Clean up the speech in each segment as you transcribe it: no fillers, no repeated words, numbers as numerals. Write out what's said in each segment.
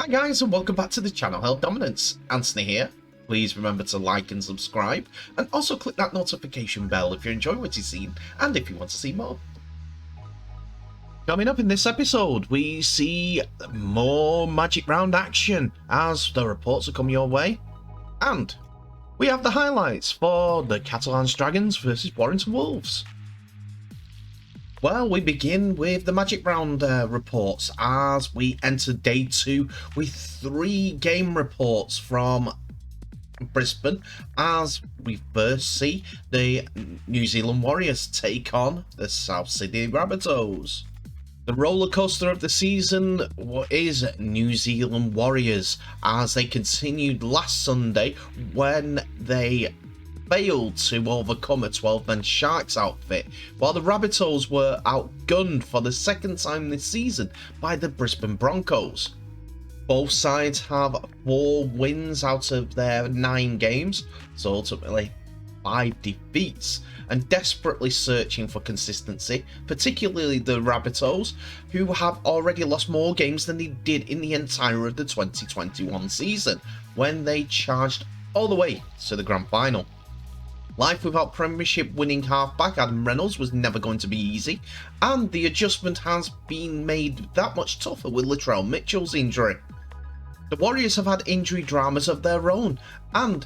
Hi guys, and welcome back to the channel Held Dominance. Anthony here. Please remember to like and subscribe, and also click that notification bell if you enjoy what you've seen and if you want to see more. Coming up in this episode, we see more Magic Round action as the reports are coming your way, and we have the highlights for the Catalans Dragons versus Warrington Wolves. Well, we begin with the Magic Round reports as we enter day 2 with 3 game reports from Brisbane as we first see the New Zealand Warriors take on the South Sydney Rabbitohs. The roller coaster of the season is New Zealand Warriors as they continued last Sunday when they failed to overcome a 12-man Sharks outfit, while the Rabbitohs were outgunned for the second time this season by the Brisbane Broncos. Both sides have 4 wins out of their 9 games, so ultimately 5 defeats, and desperately searching for consistency, particularly the Rabbitohs, who have already lost more games than they did in the entire of the 2021 season, when they charged all the way to the grand final. Life without Premiership winning halfback Adam Reynolds was never going to be easy, and the adjustment has been made that much tougher with Latrell Mitchell's injury. The Warriors have had injury dramas of their own, and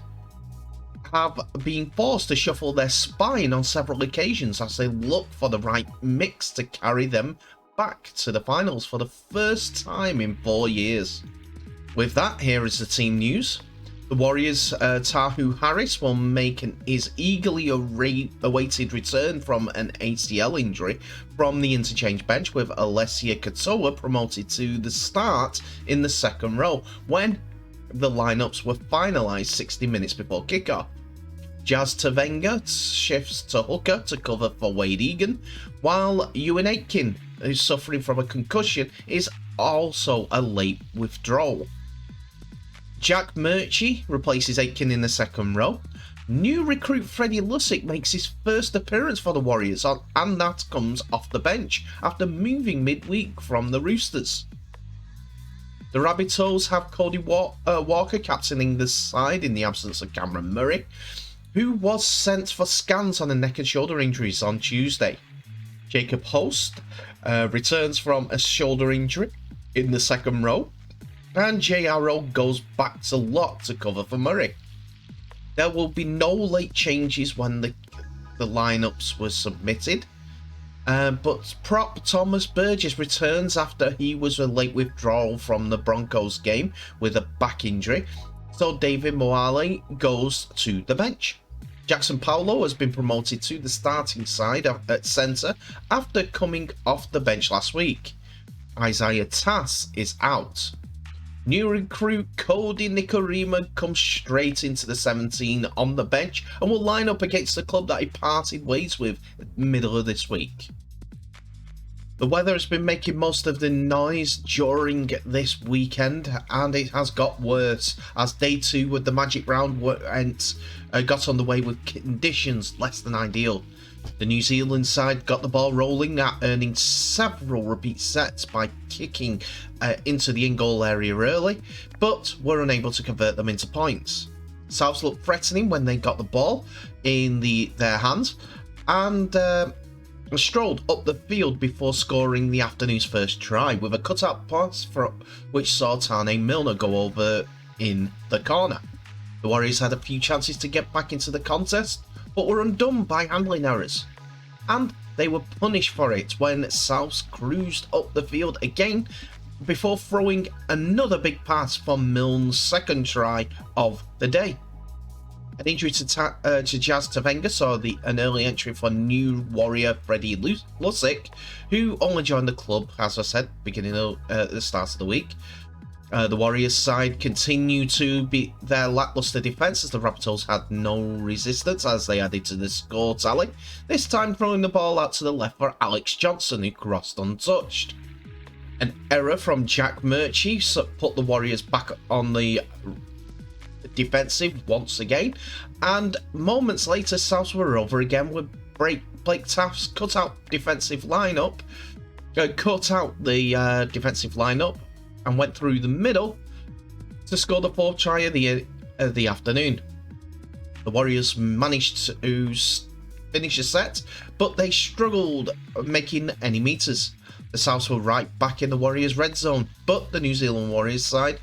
have been forced to shuffle their spine on several occasions as they look for the right mix to carry them back to the finals for the first time in 4 years. With that, here is the team news. The Warriors' Tahu Harris will make his eagerly awaited return from an ACL injury from the interchange bench, with Alessia Katoa promoted to the start in the second row when the lineups were finalised 60 minutes before kickoff. Jazz Tavenga shifts to hooker to cover for Wade Egan, while Ewan Aitken, who's suffering from a concussion, is also a late withdrawal. Jack Murchie replaces Aitken in the second row. New recruit Freddie Lussick makes his first appearance for the Warriors, and that comes off the bench after moving midweek from the Roosters. The Rabbitohs have Cody Walker captaining the side in the absence of Cameron Murray, who was sent for scans on the neck and shoulder injuries on Tuesday. Jacob Host returns from a shoulder injury in the second row, and Jay Arrow goes back to lock to cover for Murray. There will be no late changes when the lineups were submitted, but prop Thomas Burgess returns after he was a late withdrawal from the Broncos game with a back injury, so David Moale goes to the bench. Jackson Paulo has been promoted to the starting side at centre after coming off the bench last week. Isaiah Tass is out. New recruit Cody Nikorima comes straight into the 17 on the bench and will line up against the club that he parted ways with middle of this week. The weather has been making most of the noise during this weekend, and it has got worse as day 2 with the Magic Round got underway with conditions less than ideal. The New Zealand side got the ball rolling at earning several repeat sets by kicking into the in-goal area early, but were unable to convert them into points. Souths looked threatening when they got the ball in their hands and strolled up the field before scoring the afternoon's first try with a cutout pass which saw Tane Milner go over in the corner. The Warriors had a few chances to get back into the contest, but were undone by handling errors, and they were punished for it when Souths cruised up the field again before throwing another big pass for Milne's second try of the day. An injury to Jazz Tavenga saw an early entry for new Warrior Freddie Lussick, who only joined the club, as I said, beginning at the start of the week. The Warriors side continued to be their lackluster defence as the Rabbitohs had no resistance as they added to the score tally, this time throwing the ball out to the left for Alex Johnson, who crossed untouched. An error from Jack Murchie put the Warriors back on the defensive once again, and moments later Souths were over again with Blake Taft's cut out the defensive lineup and went through the middle to score the fourth try of the afternoon. The Warriors managed to finish the set, but they struggled making any meters. The Souths were right back in the Warriors' red zone, but the New Zealand Warriors side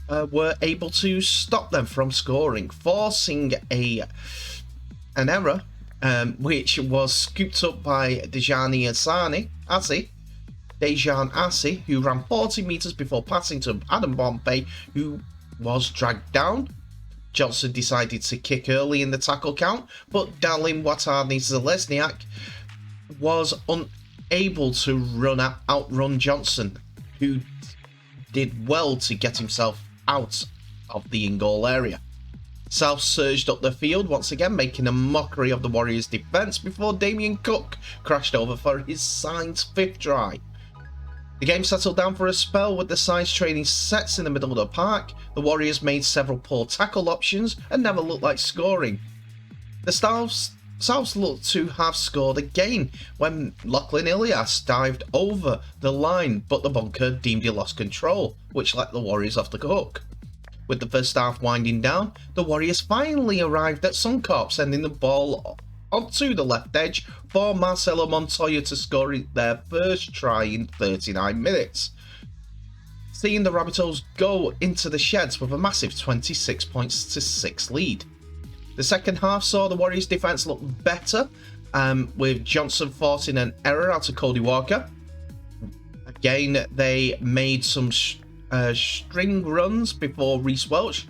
were able to stop them from scoring, forcing an error, which was scooped up by Dejan Asi, who ran 40 metres before passing to Adam Pompey, who was dragged down. Johnson decided to kick early in the tackle count, but Dalin Watani-Zelezniak was unable to outrun Johnson, who did well to get himself out of the in-goal area. South surged up the field once again, making a mockery of the Warriors' defence before Damien Cook crashed over for his side's fifth try. The game settled down for a spell with the sides trading sets in the middle of the park. The Warriors made several poor tackle options and never looked like scoring. The Souths looked to have scored again when Lachlan Ilias dived over the line, but the bunker deemed he lost control, which let the Warriors off the hook. With the first half winding down, the Warriors finally arrived at Suncorp, sending the ball onto the left edge for Marcelo Montoya to score their first try in 39 minutes, seeing the Rabbitohs go into the sheds with a massive 26 points to 6 lead. The second half saw the Warriors' defence look better, with Johnson forcing an error out of Cody Walker. Again, they made some string runs before Reece Welch.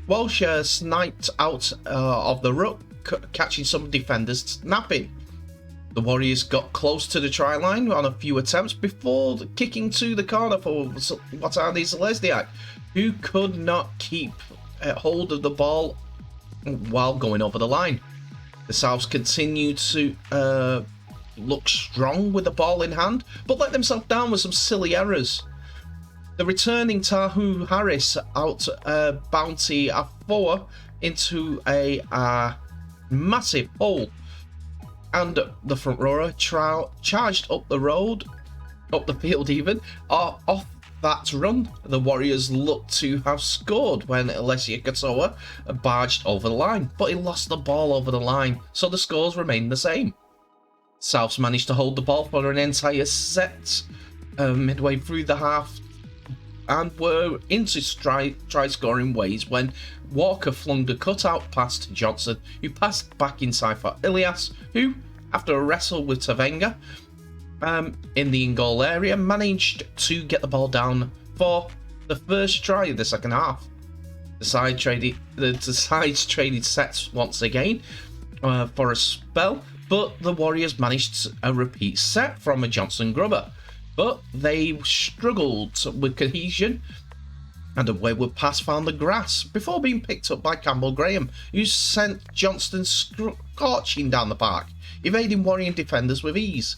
Welch sniped out of the ruck, catching some defenders snapping. The Warriors got close to the try line on a few attempts before kicking to the corner for Watani-Zelezniak, who could not keep hold of the ball while going over the line. The Souths continued to look strong with the ball in hand, but let themselves down with some silly errors. The returning Tahu Harris out Bounty Afoa into a massive hole, and the front rower charged up the field even, off that run. The Warriors looked to have scored when Alessia Katoa barged over the line, but he lost the ball over the line, so the scores remained the same. Souths managed to hold the ball for an entire set midway through the half, and were into try-scoring ways when Walker flung the cutout pass to Johnson, who passed back inside for Ilias, who, after a wrestle with Tavenga in the in-goal area, managed to get the ball down for the first try of the second half. The sides traded sets once again for a spell, but the Warriors managed a repeat set from a Johnson grubber. But they struggled with cohesion, and a wayward pass found the grass before being picked up by Campbell Graham, who sent Johnston scorching down the park, evading Warrior defenders with ease.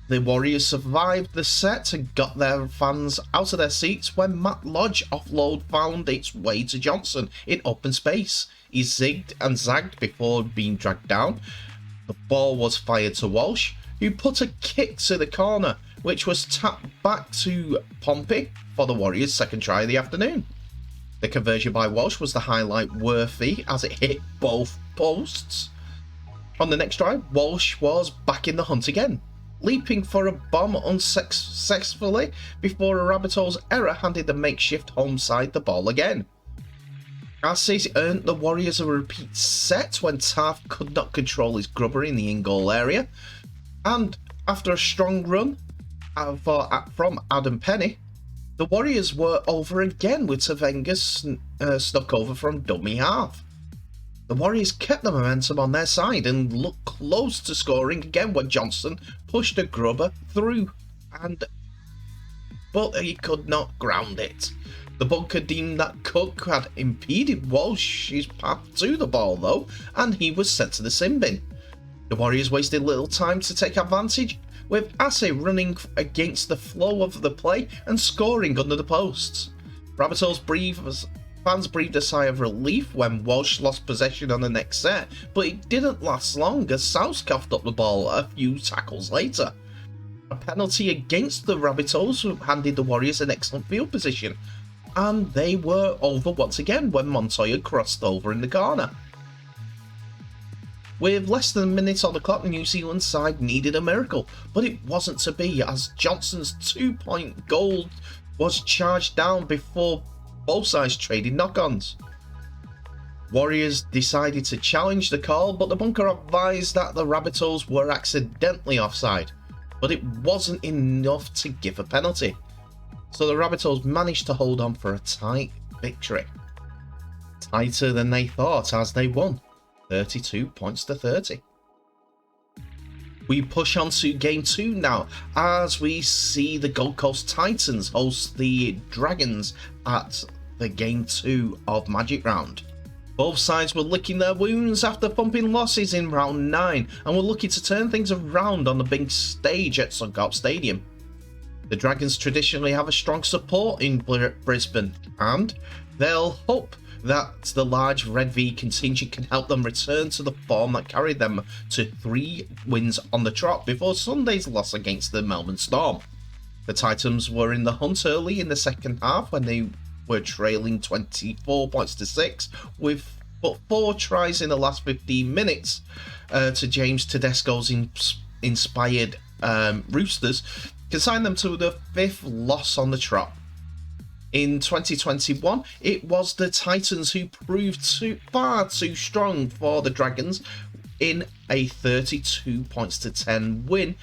The Warriors survived the set and got their fans out of their seats when Matt Lodge offload found its way to Johnson in open space. He zigged and zagged before being dragged down. The ball was fired to Walsh, who put a kick to the corner, which was tapped back to Pompey for the Warriors' second try of the afternoon. The conversion by Walsh was the highlight worthy as it hit both posts. On the next try, Walsh was back in the hunt again, leaping for a bomb unsuccessfully before a Rabbitohs error handed the makeshift home side the ball again. Arceus earned the Warriors a repeat set when Taft could not control his grubber in the in-goal area, and after a strong run from Adam Penny, the Warriors were over again with Tavenga snuck over from dummy half. The Warriors kept the momentum on their side and looked close to scoring again when Johnson pushed a grubber through, but he could not ground it. The bunker deemed that Cook had impeded Walsh's path to the ball though, and he was sent to the sin bin. The Warriors wasted little time to take advantage, with Ase running against the flow of the play and scoring under the posts. Rabbitohs fans breathed a sigh of relief when Walsh lost possession on the next set, but it didn't last long as South coughed up the ball a few tackles later. A penalty against the Rabbitohs handed the Warriors an excellent field position, and they were over once again when Montoya crossed over in the corner. With less than a minute on the clock, the New Zealand side needed a miracle, but it wasn't to be, as Johnson's 2-point goal was charged down before both sides traded knock-ons. Warriors decided to challenge the call, but the bunker advised that the Rabbitohs were accidentally offside, but it wasn't enough to give a penalty. So the Rabbitohs managed to hold on for a tight victory. Tighter than they thought, as they won 32 points to 30. We push on to game 2 now, as we see the Gold Coast Titans host the Dragons at the game 2 of Magic Round. Both sides were licking their wounds after thumping losses in round 9 and were looking to turn things around on the big stage at Suncorp Stadium. The Dragons traditionally have a strong support in Brisbane, and they'll hope that the large Red V contingent can help them return to the form that carried them to 3 wins on the trot before Sunday's loss against the Melbourne Storm. The Titans were in the hunt early in the second half when they were trailing 24 points to 6, with but 4 tries in the last 15 minutes to James Tedesco's inspired Roosters consigned them to the 5th loss on the trot. In 2021, it was the Titans who proved far too strong for the Dragons in a 32 points to 10 win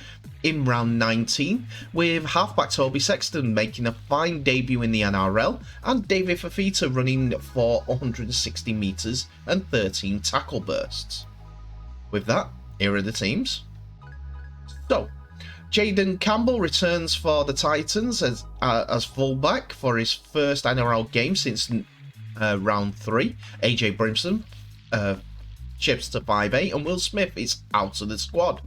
in round 19, with halfback Toby Sexton making a fine debut in the NRL and David Fafita running for 160 metres and 13 tackle bursts. With that, here are the teams. So, Jaden Campbell returns for the Titans as fullback for his first NRL game since round 3. AJ Brimson shifts to 5'8", and Will Smith is out of the squad.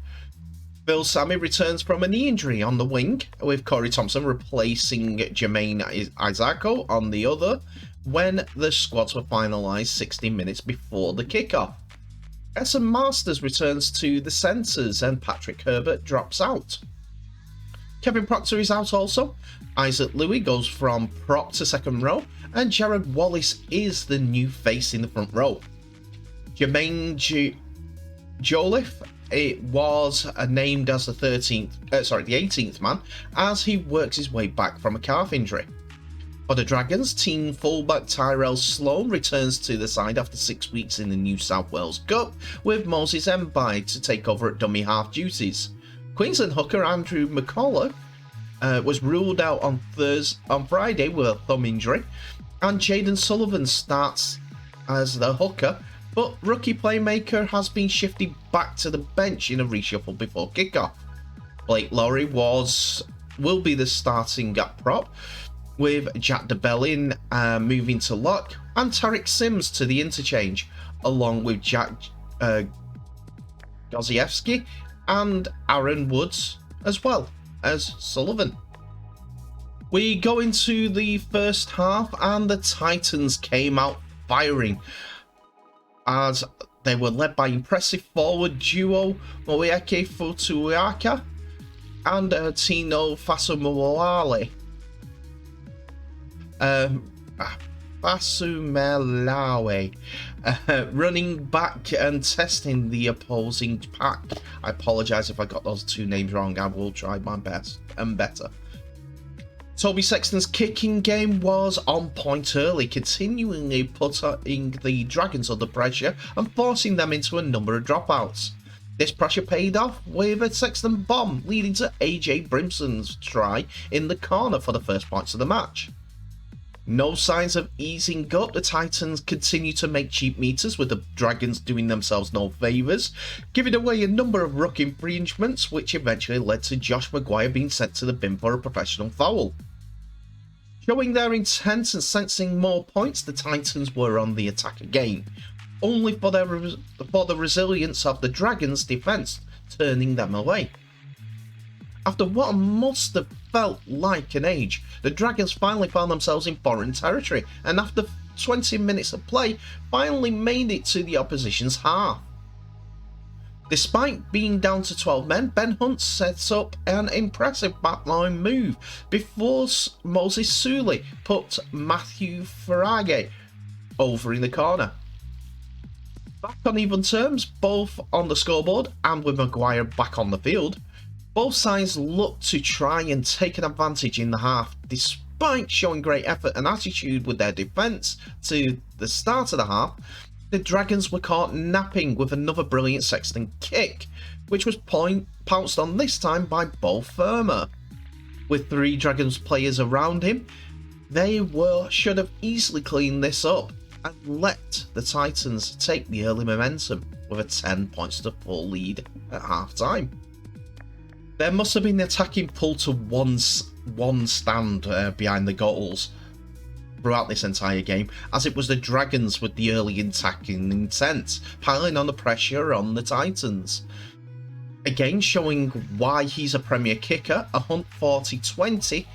Bill Sammy returns from a knee injury on the wing, with Corey Thompson replacing Jermaine Isako on the other, when the squads were finalised 60 minutes before the kickoff. Essen Masters returns to the centres and Patrick Herbert drops out. Kevin Proctor is out also. Isaac Louis goes from prop to second row, and Jared Wallace is the new face in the front row. Jermaine Jolliffe was named as the 18th man as he works his way back from a calf injury. For the Dragons, team fullback Tyrell Sloan returns to the side after 6 weeks in the New South Wales Cup, with Moses Mbai to take over at dummy half duties. Queensland hooker Andrew McCullough was ruled out on Friday with a thumb injury, and Jaden Sullivan starts as the hooker, but rookie playmaker has been shifted back to the bench in a reshuffle before kickoff. Blake Lowry will be the starting at prop, with Jack DeBellin moving to lock, and Tarek Sims to the interchange, along with Jack Goziewski and Aaron Woods, as well as Sullivan. We go into the first half, and the Titans came out firing, as they were led by impressive forward duo Moeaki Futuaka and Tino Fasumalawe. Fasumalawe running back and testing the opposing pack. I apologise if I got those 2 names wrong. I will try my best and better. Toby Sexton's kicking game was on point early, continually putting the Dragons under pressure and forcing them into a number of dropouts. This pressure paid off with a Sexton bomb, leading to AJ Brimson's try in the corner for the first points of the match. No signs of easing up, the Titans continue to make cheap meters, with the Dragons doing themselves no favours, giving away a number of ruck infringements, which eventually led to Josh Maguire being sent to the bin for a professional foul. Showing their intent and sensing more points, the Titans were on the attack again, only for the resilience of the Dragons' defence turning them away. After what must have felt like an age, the Dragons finally found themselves in foreign territory, and after 20 minutes of play, finally made it to the opposition's half. Despite being down to 12 men, Ben Hunt sets up an impressive backline move before Moses Suley put Matthew Farage over in the corner. Back on even terms, both on the scoreboard and with Maguire back on the field, both sides looked to try and take an advantage in the half, despite showing great effort and attitude with their defence to the start of the half. The Dragons were caught napping with another brilliant Sexton kick, which was pounced on this time by Bo Firma. With 3 Dragons players around him, they should have easily cleaned this up and let the Titans take the early momentum with a 10 points to full lead at half time. There must have been an attacking pull to one stand behind the goals throughout this entire game, as it was the Dragons with the early attacking intent, piling on the pressure on the Titans. Again, showing why he's a Premier kicker, a Hunt 40-20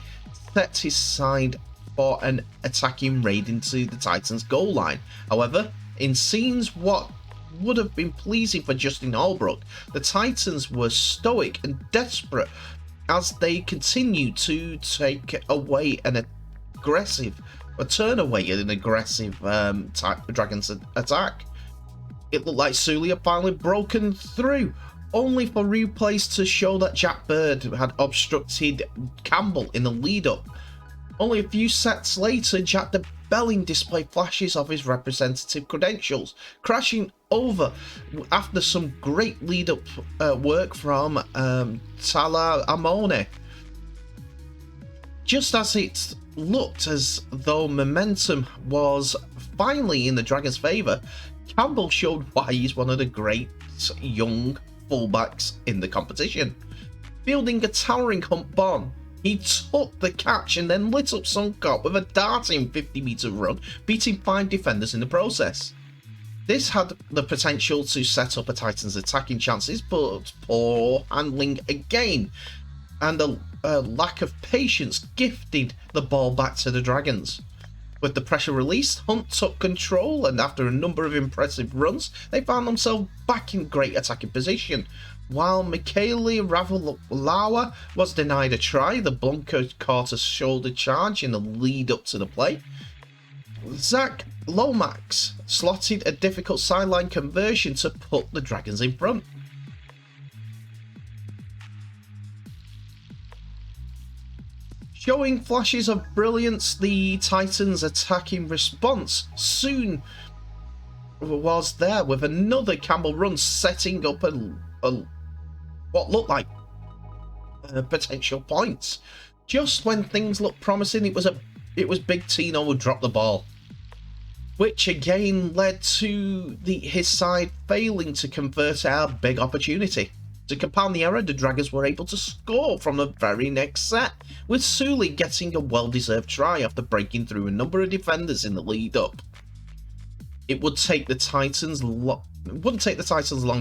set his side for an attacking raid into the Titans' goal line. However, in scenes what would have been pleasing for Justin Holbrook, the Titans were stoic and desperate as they continued to take away an aggressive Dragons attack. It looked like Suley had finally broken through, only for replays to show that Jack Bird had obstructed Campbell in the lead-up. Only a few sets later, Jack de Belling displayed flashes of his representative credentials, crashing over after some great lead-up work from Tala Amone. Just as it looked as though momentum was finally in the Dragons' favour, Campbell showed why he's one of the great young fullbacks in the competition. Fielding a towering Hunt bomb, he took the catch and then lit up Suncop with a darting 50-metre run, beating 5 defenders in the process. This had the potential to set up a Titans' attacking chances, but poor handling again, and a lack of patience gifted the ball back to the Dragons. With the pressure released, Hunt took control, and after a number of impressive runs, they found themselves back in great attacking position. While Michaeli Ravalawa was denied a try, the Blanco caught a shoulder charge in the lead up to the play. Zach Lomax slotted a difficult sideline conversion to put the Dragons in front. Showing flashes of brilliance, the Titans' attacking response soon was there with another Campbell run, setting up what looked like potential points. Just when things looked promising, it was Big Tino who dropped the ball, which again led to his side failing to convert our big opportunity. To compound the error, the Dragons were able to score from the very next set, with Suley getting a well-deserved try after breaking through a number of defenders in the lead-up. It wouldn't take the Titans long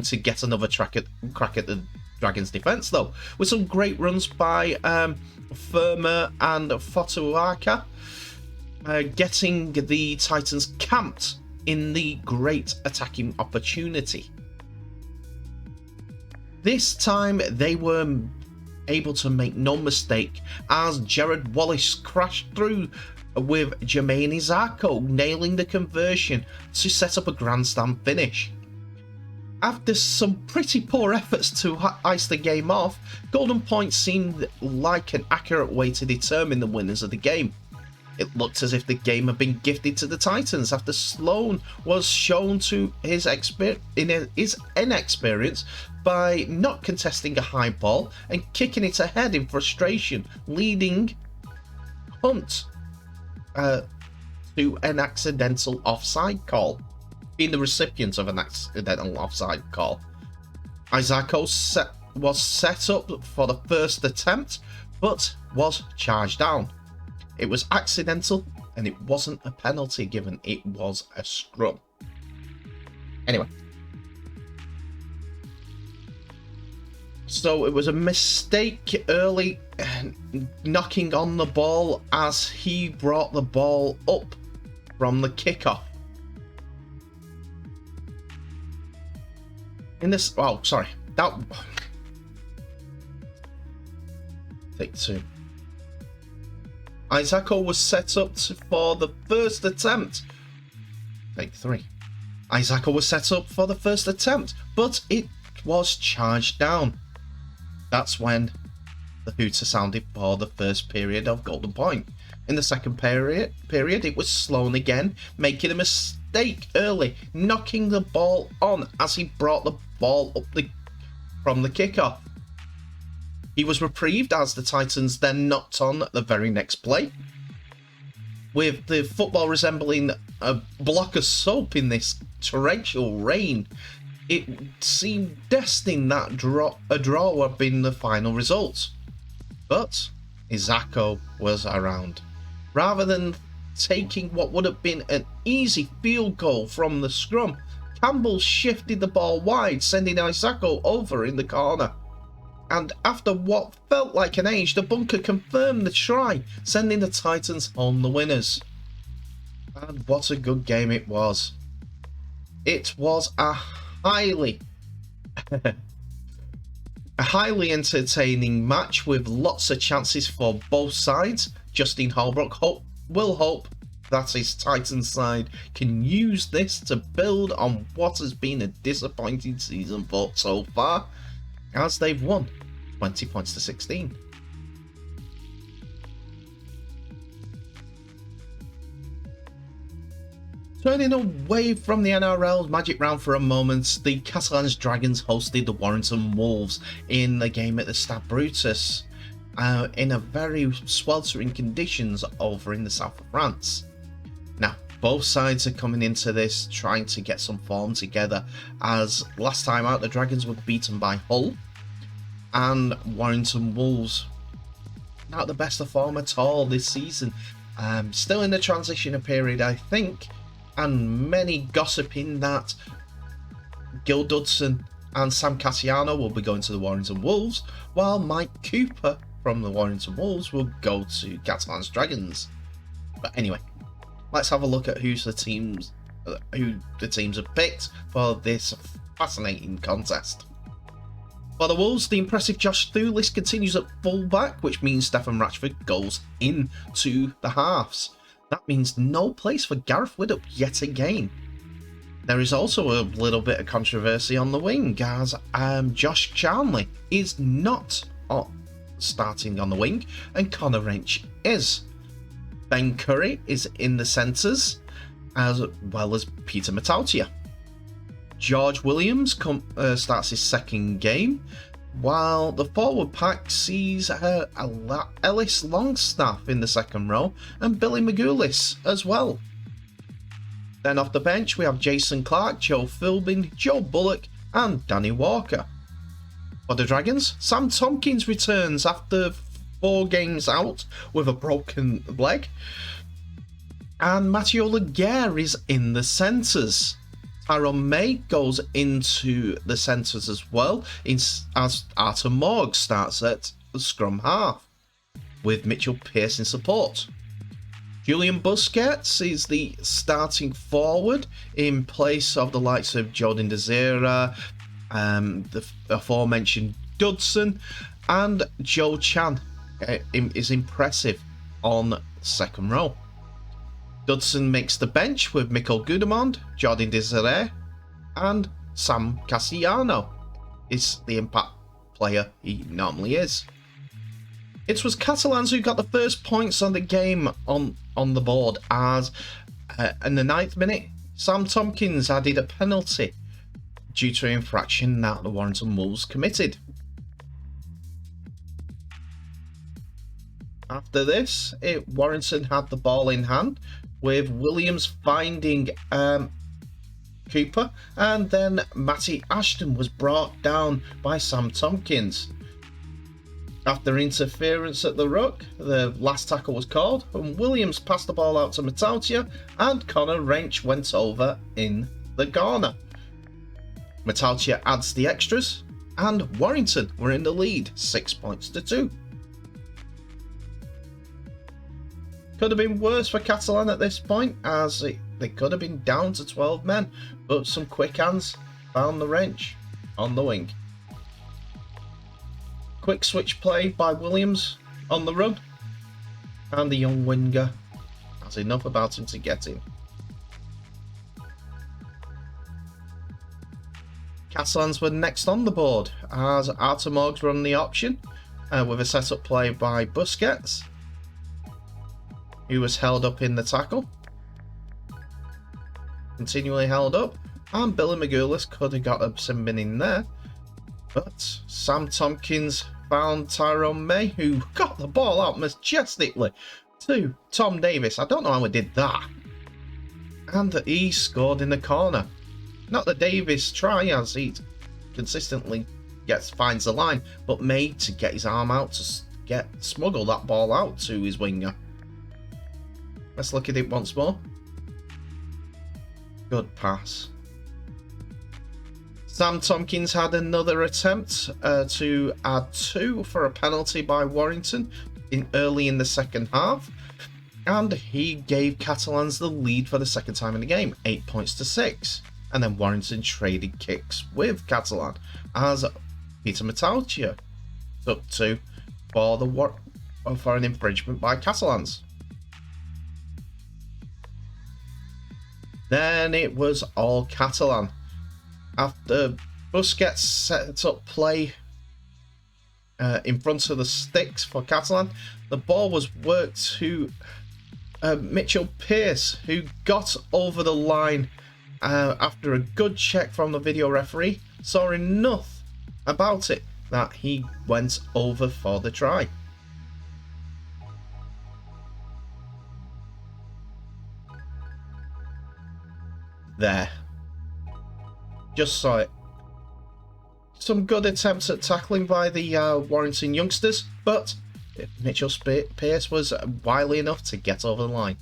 to get another crack at the Dragons' defence, though, with some great runs by Firma and Fotuaka, getting the Titans camped in the great attacking opportunity. This time they were able to make no mistake, as Jared Wallace crashed through with Jermaine Izako nailing the conversion to set up a grandstand finish. After some pretty poor efforts to ice the game off, Golden Point seemed like an accurate way to determine the winners of the game. It looked as if the game had been gifted to the Titans after Sloan was shown to his inexperience by not contesting a high ball and kicking it ahead in frustration, leading Hunt to an accidental offside call, being the recipient of an accidental offside call. Izako was set up for the first attempt, but was charged down. It was accidental, and it wasn't a penalty given, it was a scrum. Anyway. So it was a mistake early, knocking on the ball as he brought the ball up from the kickoff. In this, oh, sorry, that take two. Isako was set up for the first attempt. Take three. Isako was set up for the first attempt, but it was charged down. That's when the hooter sounded for the first period of Golden Point. In the second period, it was Sloan again, making a mistake early, knocking the ball on as he brought the ball up from the kickoff. He was reprieved as the Titans then knocked on the very next play. With the football resembling a block of soap in this torrential rain, it seemed destined that a draw would have been the final result. But Isako was around. Rather than taking what would have been an easy field goal from the scrum, Campbell shifted the ball wide, sending Isako over in the corner. And after what felt like an age, the bunker confirmed the try, sending the Titans home the winners. And what a good game it was. It was a highly entertaining match with lots of chances for both sides. Justin Holbrook will hope that his Titans side can use this to build on what has been a disappointing season so far, as they've won 20 points to 16. Turning away from the NRL's Magic Round for a moment, the Catalans Dragons hosted the Warrington Wolves in the game at the Stade Brutus in a very sweltering conditions over in the south of France. Now, both sides are coming into this trying to get some form together, as last time out the Dragons were beaten by Hull, and Warrington Wolves not the best of form at all this season. Still in the transition period, I think, and many gossiping that Gil Dudson and Sam Cassiano will be going to the Warrington Wolves, while Mike Cooper from the Warrington Wolves will go to Catalans Dragons. But anyway, let's have a look at who the teams have picked for this fascinating contest. For the Wolves, the impressive Josh Thulis continues at fullback, which means Stefan Ratchford goes into the halves. That means no place for Gareth Widdop yet again. There is also a little bit of controversy on the wing, as Josh Charnley is not starting on the wing, and Connor Wrench is. Ben Curry is in the centres, as well as Peter Matautia. George Williams starts his second game, while the forward pack sees Ellis Longstaff in the second row and Billy Magoulis as well. Then off the bench we have Jason Clark, Joe Philbin, Joe Bullock and Danny Walker. For the Dragons, Sam Tompkins returns after 4 games out with a broken leg, and Matteo Laguerre is in the centres. Tyrone May goes into the centres as well, as Arthur Morg starts at the scrum half, with Mitchell Pearce in support. Julian Busquets is the starting forward in place of the likes of Jordan Desira, the aforementioned Dudson, and Joe Chan is impressive on second row. Dudson makes the bench with Mikkel Gudemond, Jordan Desiree, and Sam Cassiano is the impact player he normally is. It was Catalans who got the first points on the game on the board, as in the 9th minute, Sam Tompkins added a penalty due to an infraction that the Warrington Wolves committed. After this, Warrington had the ball in hand, with Williams finding Cooper, and then Matty Ashton was brought down by Sam Tompkins. After interference at the ruck, the last tackle was called, and Williams passed the ball out to Matautia, and Connor Wrench went over in the corner. Matautia adds the extras, and Warrington were in the lead, 6 points to 2. Could have been worse for Catalan at this point, as they could have been down to 12 men, but some quick hands found the wrench. on the wing. Quick switch play by Williams on the run, and the young winger has enough about him to get in. Catalans were next on the board as Artemorgs run the option with a setup play by Busquets, who was held up in the tackle. Continually held up, and Billy Magoulis could have got a sin in there, but Sam Tompkins found Tyrone May, who got the ball out majestically to Tom Davis. I don't know how he did that. And he scored in the corner. Not the Davis try, as he consistently finds the line, but May to get his arm out to smuggle that ball out to his winger. Let's look at it once more. Good pass. Sam Tompkins had another attempt to add 2 for a penalty by Warrington early in the second half, and he gave Catalans the lead for the second time in the game, 8 points to 6. And then Warrington traded kicks with Catalan as Peter Metalcia took 2 for an infringement by Catalans. Then it was all Catalan. After Busquets set up play in front of the sticks for Catalan, the ball was worked to Mitchell Pearce, who got over the line after a good check from the video referee, saw enough about it that he went over for the try. There. Just saw it. Some good attempts at tackling by the Warrington youngsters, but Mitchell Pearce was wily enough to get over the line.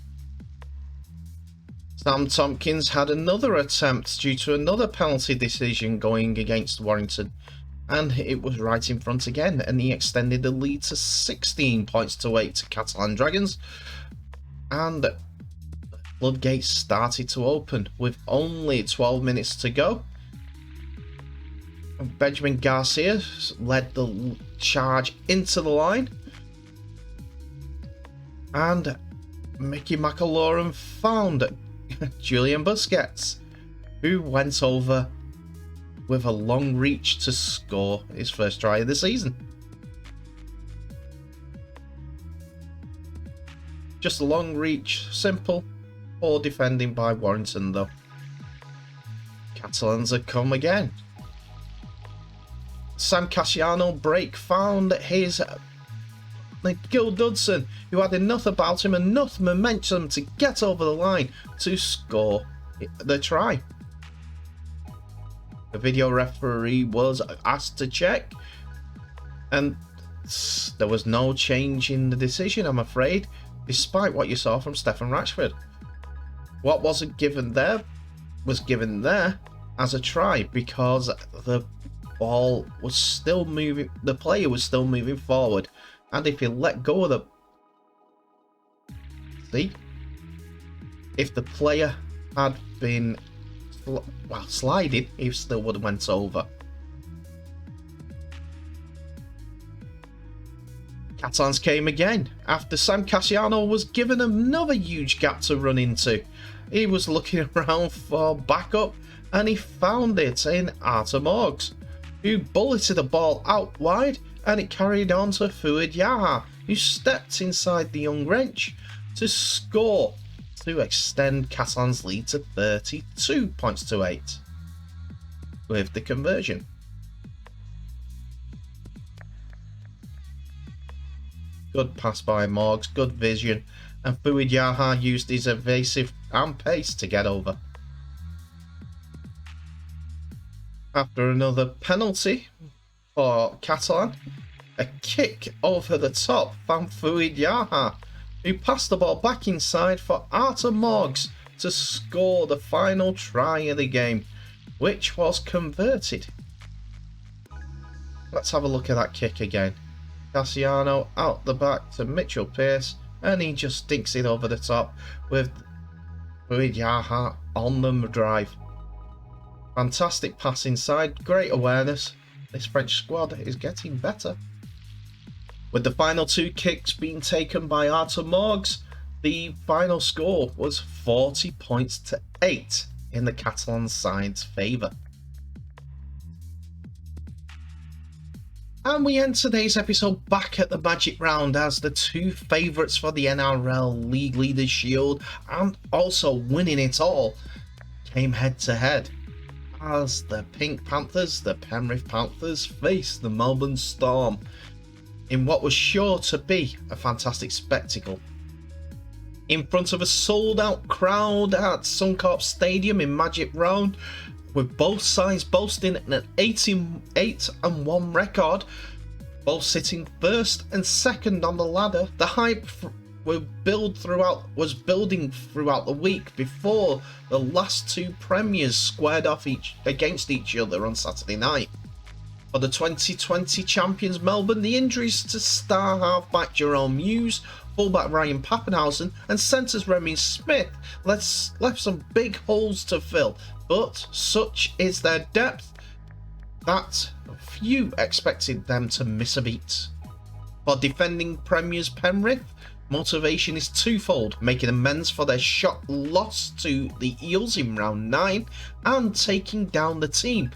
Sam Tompkins had another attempt due to another penalty decision going against Warrington, and it was right in front again, and he extended the lead to 16 points to 8 to Catalan Dragons, and the floodgates started to open with only 12 minutes to go. Benjamin Garcia led the charge into the line, and Mickey McAloran found Julian Busquets, who went over with a long reach to score his first try of the season. Just a long reach, simple, poor defending by Warrington though. Catalans had come again. Sam Cassiano break found his Gil Dudson, who had enough about him, enough momentum to get over the line to score the try. The video referee was asked to check, and there was no change in the decision, I'm afraid, despite what you saw from Stefan Rashford. What wasn't given there was given there as a try because the ball was still moving, the player was still moving forward, and if you let go of the... See? If the player had been sliding, he still would have went over. Catalans came again after Sam Cassiano was given another huge gap to run into. He was looking around for backup, and he found it in Artemorgs, who bulleted the ball out wide, and it carried on to Fuad Yaha, who stepped inside the young wrench to score to extend Catalan's lead to 32 points to 8 with the conversion. Good pass by Morgs, good vision, and Fuad Yaha used his evasive and pace to get over. After another penalty for Catalan, a kick over the top found Fuad Yaha, who passed the ball back inside for Artemorgs to score the final try of the game, which was converted. Let's have a look at that kick again. Cassiano out the back to Mitchell Pearce, and he just dinks it over the top with Fuad Yaha on the drive. Fantastic pass inside, great awareness. This French squad is getting better. With the final 2 kicks being taken by Artur Morgs, the final score was 40 points to 8 in the Catalan side's favour. And we end today's episode back at the Magic Round as the 2 favourites for the NRL League Leaders Shield and also winning it all came head to head as the Pink Panthers, the Penrith Panthers, faced the Melbourne Storm in what was sure to be a fantastic spectacle. In front of a sold-out crowd at Suncorp Stadium in Magic Round, with both sides boasting an 8-1 record, both sitting first and second on the ladder, the hype was building throughout the week before the last 2 premiers squared off against each other on Saturday night. For the 2020 champions Melbourne, the injuries to star halfback Jerome Hughes, fullback Ryan Papenhuyzen and centres Remy Smith left some big holes to fill, but such is their depth that few expected them to miss a beat. For defending premiers Penrith, motivation is twofold, making amends for their shot loss to the Eels in round 9 and taking down the team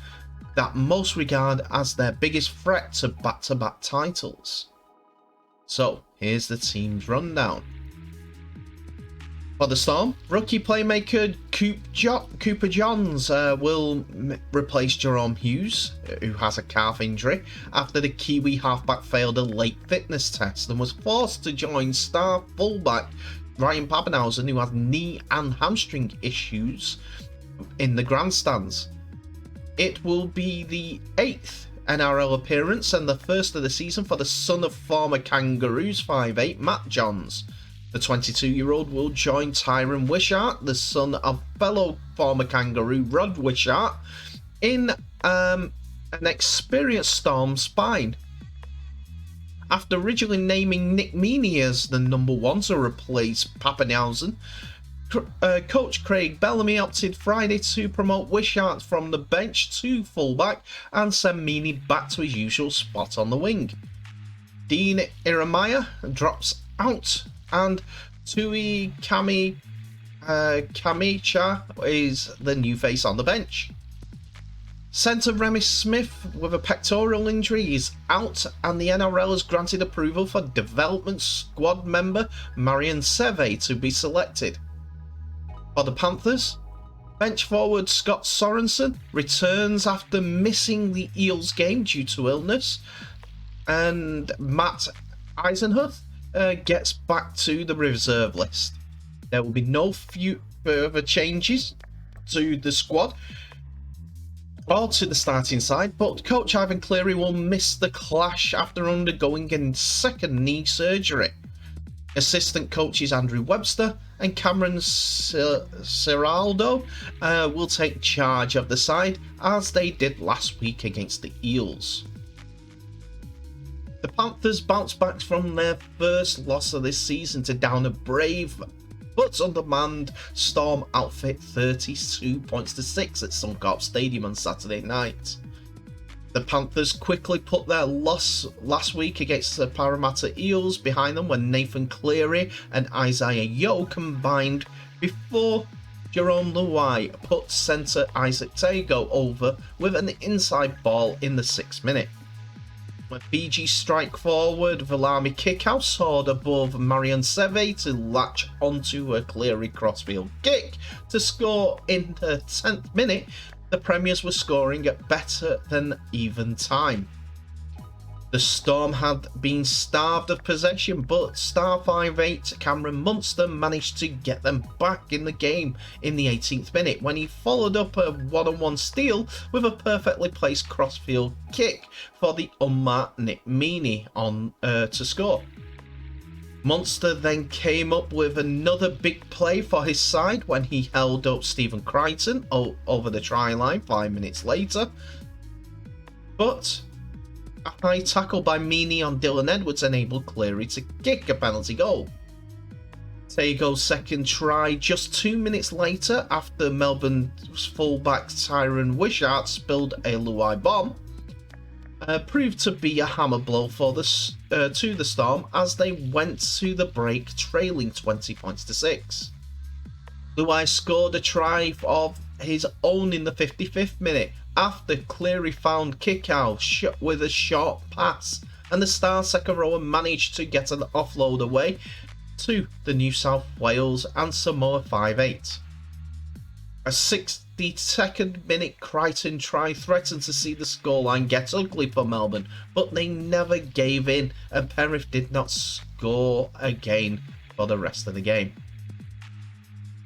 that most regard as their biggest threat to back-to-back titles. So, here's the team's rundown. For the Storm, rookie playmaker Cooper Johns will replace Jerome Hughes, who has a calf injury, after the Kiwi halfback failed a late fitness test and was forced to join star fullback Ryan Papenhuyzen, who has knee and hamstring issues, in the grandstands. It will be the 8th NRL appearance and the first of the season for the son of former Kangaroos 5'8", Matt Johns. The 22-year-old will join Tyron Wishart, the son of fellow former Kangaroo Rod Wishart, in an experienced Storm spine. After originally naming Nick Meaney as the number 1 to replace Papenhuyzen, Coach Craig Bellamy opted Friday to promote Wishart from the bench to fullback and send Meaney back to his usual spot on the wing. Dean Ieremia drops out and Tui Kamicha is the new face on the bench. Centre Remy Smith with a pectoral injury is out, and the NRL has granted approval for development squad member Marion Seve to be selected. For the Panthers, bench forward Scott Sorensen returns after missing the Eels game due to illness, and Matt Eisenhuth gets back to the reserve list. There will be no further changes to the squad or to the starting side, but Coach Ivan Cleary will miss the clash after undergoing a second knee surgery. Assistant coaches Andrew Webster and Cameron Ciraldo will take charge of the side as they did last week against the Eels. The Panthers bounced back from their first loss of this season to down a brave but undermanned Storm outfit 32 points to 6 at Suncorp Stadium on Saturday night. The Panthers quickly put their loss last week against the Parramatta Eels behind them when Nathan Cleary and Isaiah Yeo combined before Jerome Luai put centre Isaac Tago over with an inside ball in the 6th minute. When Fiji strike forward, Valami Kickhouse soared above Marion Seve to latch onto a Cleary crossfield kick to score in the 10th minute. The Premiers were scoring at better than even time. The Storm had been starved of possession, but star 5'8" Cameron Munster managed to get them back in the game in the 18th minute when he followed up a one-on-one steal with a perfectly placed crossfield kick for the unmarked Nick Meaney to score. Munster then came up with another big play for his side when he held up Stephen Crichton over the try line 5 minutes later. But a high tackle by Meaney on Dylan Edwards enabled Cleary to kick a penalty goal. Tago's second try just 2 minutes later after Melbourne's fullback Tyron Wishart spilled a Luai bomb, proved to be a hammer blow for to the Storm as they went to the break trailing 20 points to 6. Luai scored a try of his own in the 55th minute after Cleary found kick-out with a short pass, and the Star second rower managed to get an offload away to the New South Wales and Samoa 5-8. A 62nd minute Crichton try threatened to see the scoreline get ugly for Melbourne, but they never gave in and Penrith did not score again for the rest of the game.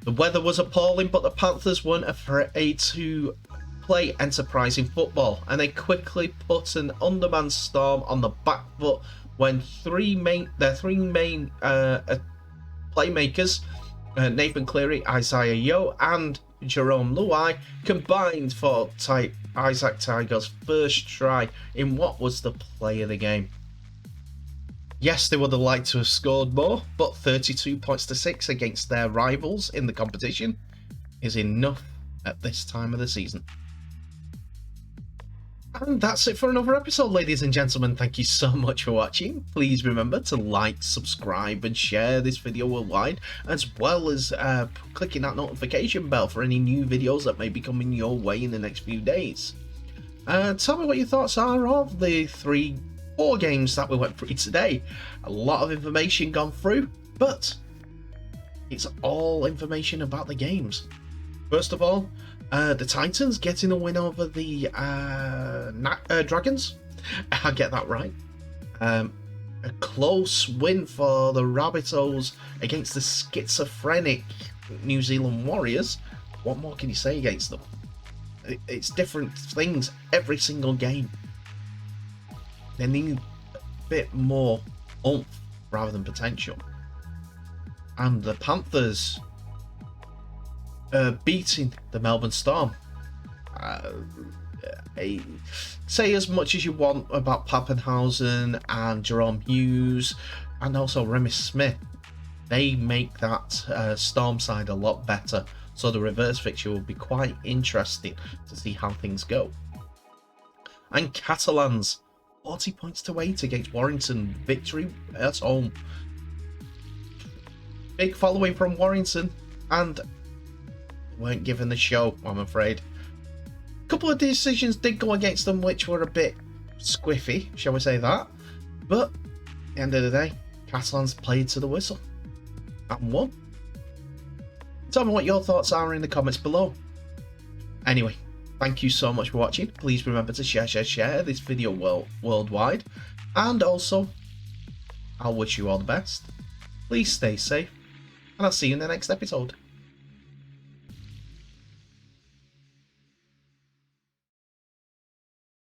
The weather was appalling, but the Panthers weren't afraid to play enterprising football, and they quickly put an undermanned Storm on the back foot when their three main playmakers, Nathan Cleary, Isaiah Yeo, and Jerome Luai, combined for Isaac Tago's first try in what was the play of the game. Yes, they would have liked to have scored more, but 32 points to 6 against their rivals in the competition is enough at this time of the season. And that's it for another episode, ladies and gentlemen. Thank you so much for watching. Please remember to like, subscribe and share this video worldwide, as well as clicking that notification bell for any new videos that may be coming your way in the next few days. Tell me what your thoughts are of the 4 games that we went through today. A lot of information gone through, but it's all information about the games. First of all, the Titans getting a win over the Dragons. I'll get that right. A close win for the Rabbitohs against the schizophrenic New Zealand Warriors. What more can you say against them? It's different things every single game. They need a bit more oomph rather than potential. And the Panthers beating the Melbourne Storm. Say as much as you want about Pappenhausen and Jerome Hughes and also Remy Smith. They make that Storm side a lot better. So the reverse fixture will be quite interesting to see how things go. And Catalans, 40 points to 8 against Warrington. Victory at home. Big following from Warrington, and weren't given the show, I'm afraid. A couple of decisions did go against them which were a bit squiffy, shall we say that. But at the end of the day, Catalans played to the whistle and won. Tell me what your thoughts are in the comments below. Anyway, thank you so much for watching. Please remember to share this video worldwide. And also, I'll wish you all the best. Please stay safe, and I'll see you in the next episode.